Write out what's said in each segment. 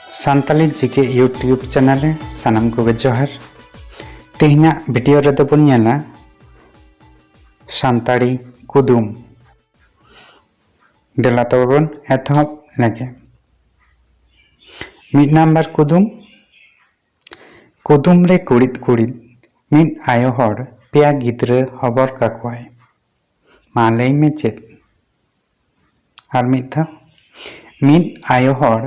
Santali GK YouTube channel सानाम को जोहार तेहना वीडियो रे बन नेला सानताड़ी कुदुम देला तो बन एतहब लगे मिड नम्बर कुदुम रे कुड़िद कुड़िद मिड आयो हर पेया गिद्रा हबर काकवाय मा लई में चेद आर मिड आयो हर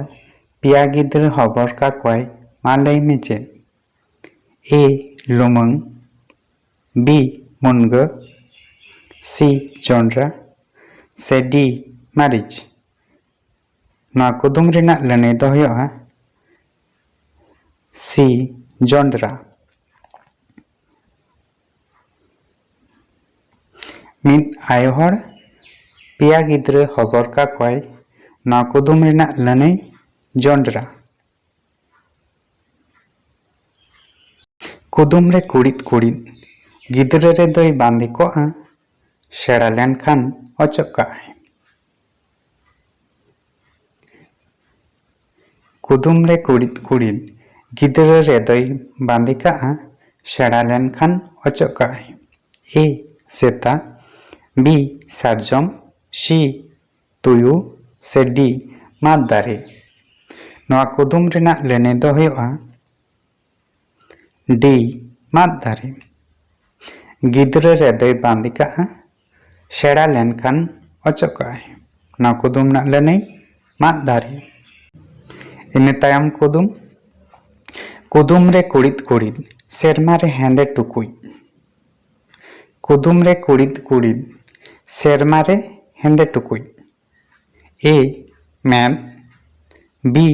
पेया गिद्रा हबर काकवाय मा लई में चेद ए लुमंग बी मुनगा सी जॉनड्रा से डी मारिच ना कुदुम रेना लने दो हुआ सी जॉनड्रा मिड आयो हर पेया गिद्रा हबर काकवाय ना कुदुम रेना लने जॉनड्रा कुदुम रे कुड़िद कुड़िद गिद्रा रे दोय बांदे को सेड़ा लेन खान अचका कुदुम रे कुड़िद कुड़िद गिद्रा रे दोय बांदे का सेड़ा लेन खान अचका ए सेता बी सारजम सी तुयु से डी माद दारे नवा कुदुम रेना लेने दो हुआ डी माद दारे गिद्रा रे दोय बांदे का सेड़ा लेन खान अचका ना कुदुम ना लेने माद दारे इन तायम कुदुम रे कुड़िद कुड़िद सेरमा रे हेंदे टुकुई कुदुम रे कुड़िद कुड़िद सेरमा रे हेंदे टुकुई ए मैम बी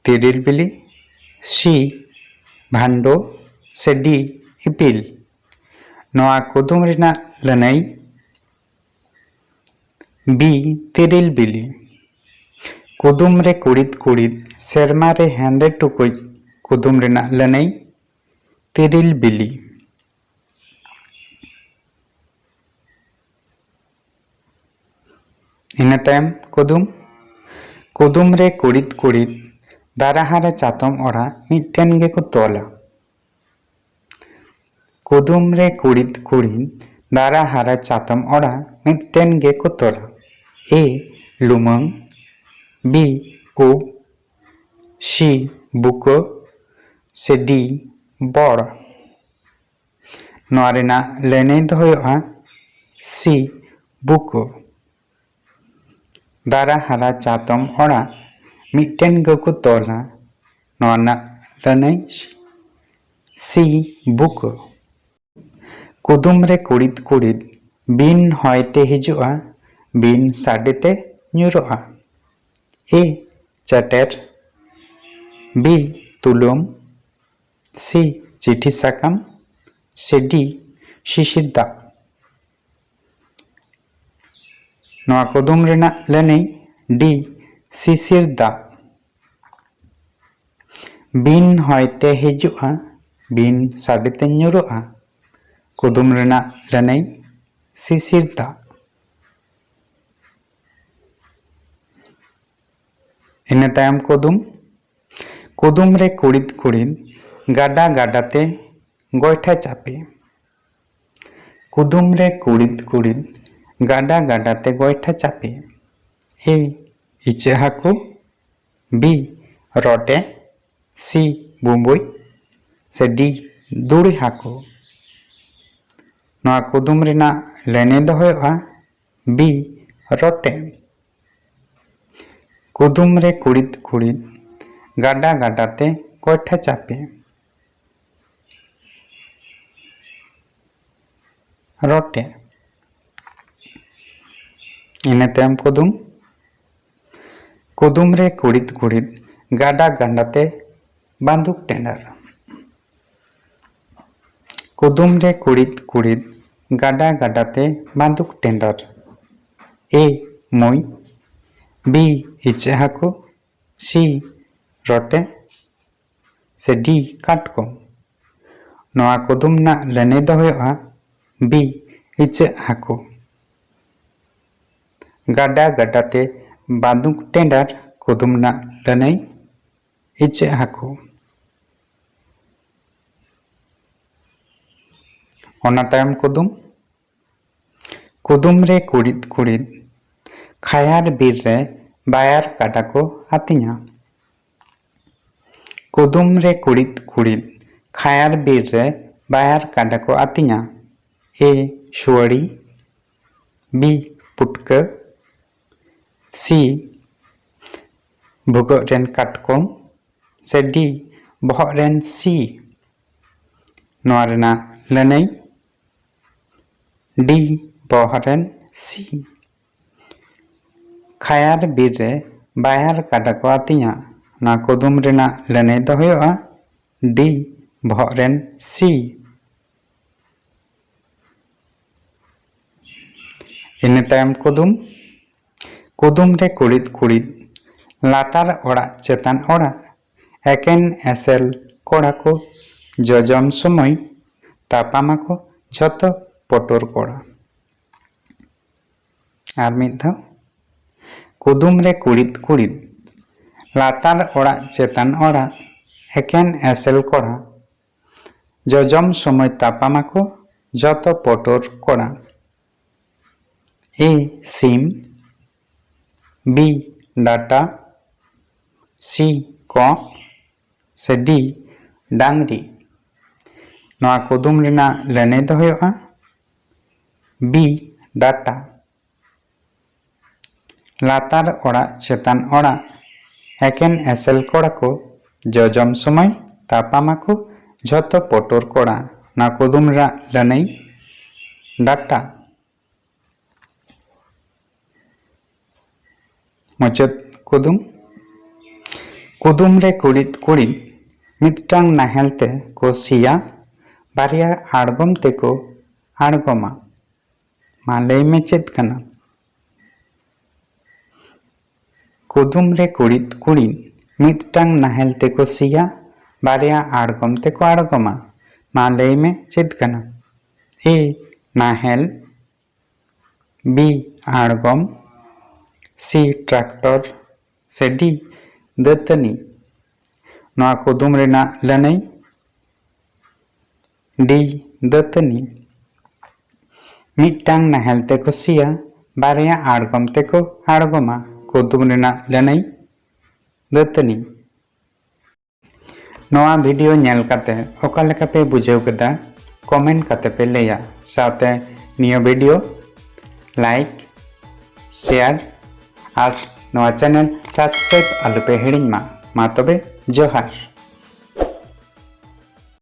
तिरिल बिली सी भांडो से डी इपिल नवा कुदुम रेना लनई बी तिरिल बिली कुदुम रे कुड़िद कुड़िद सेरमा रे हेंदे टुकुई कुदुम रेना लनई तिरिल बिली इन तायम कुदुम रे कुड़िद कुड़िद दाराहारे चातम ओड़ा मिट्टेन गे को तोला कुदुम रे कुड़िद कुड़िद दाराहारे चातम ओड़ा मिट्टेन गे को तोला ए लुमंग बी उब सी बुको से डी बड़ नवा रेना लेने दो हुआ सी बुको दारा हारा चातम ओड़ा मिट्टेन गको तोला नवाना लनई सी बुको कुदुम रे कुड़िद कुड़िद बिन हयते हिजुआ बिन साडेते न्युरोआ ए चटेर बी तुलुम सी चिठी साकाम से डी शिशिर दा नवा कुदुम रेना लनई डी शिशिर दा बिन हयते हिजुआ बिन साडेते न्युरोआ कुदुम रेना लनई शिशिर दा इन तायम कुदुम रे कुड़िद कुड़िद गाडा गाडाते गोयठा चापे कुदुम रे कुड़िद कुड़िद गाडा गाडाते गोयठा चापे ए इचे हाकु बी रोटे सी बुम्बुई से डी दुड़ी हाकु नवा कुदुम रेना लेने दो हुआ बी रोटे कुदुम रे कुड़िद कुड़िद गाडा गाडाते गोयठा चापे रोटे इन तायम कुदुम रे कुड़िद कुड़िद गाडा गाडाते बांदुक टेंडर कुदुम रे कुड़िद कुड़िद गाडा गाडाते बांदुक टेंडर ए मुई बी इचे हाकु सी रोटे से डी काटको नवा कुदुम ना लेने दो हुआ बी इचे हाकु गाडा गाडाते बांदुक टेंडर कुदुम ना लनई इचेक हाकु ओना तायम कुदुम कुदुम रे कुड़िद कुड़िद खायार बीर रे बायार काटा को आतिङा कुदुम रे कुड़िद कुड़िद खायार बीर रे बायार काटा को आतिङा ए शुआड़ी बी पुटका सी भुगो रेन काटकोम से डी बहक रेन सी नोआ रेना लनई डी बहक रेन सी खायार बीर रे बायार काटा को आतिङा ना कुदुम रेना लनई दो हुयोगा डी बहक रेन सी इन तायम कुदुम कुदुम रे कुड़िद कुड़िद लातार ओड़ा चेतान ओड़ा एकेन एसेल कोड़ा को जजम समय तापामा को झतो पटोर कोड़ा आर मिद धाव कुदुम रे कुड़िद कुड़िद लातार ओड़ा चेतान ओड़ा एकेन एसेल कोड़ा जजम समय तापामा को झतो पटोर कोड़ा ए सिम बी डाटा सी कॉक से डी डांगरी नोआ कुदुम रेना लनई दो हुयोगा बी डाटा लातार ओड़ा चेतान ओड़ा एकेन एसेल कोड़ा को जजम समय तापामा को झतो पटोर कोड़ा ना कुदुम रेना लनई डाटा मुचाद कुदुम कुदुम रे कुड़िद कुड़िद मिदटांग नाहेल ते को सिया बारिया आड़गम ते को आड़गमा मा लई मे चेद कना कुदुम रे कुड़िद कुड़िद मिदटांग नाहेल ते को सिया बारिया आड़गम ते को आड़गमा मा लई मे चेद कना ए नाहेल बी आड़गम सी ट्रैक्टर से डी दतनी नोआ कुदुम रेना लनई डी दतनी मिदटांग नाहेल ते को सिया बारिया आड़गम ते को आड़गमा कुदुम रेना लनई दतनी नोआ वीडियो नेल काते ओका लेका पे बुझाव केदा कमेंट काते पे लैया साथे निया वीडियो लाइक शेयर और नवा चैनल सब्सक्राइब आलुपे हिड़िंग मा तबे जोहार।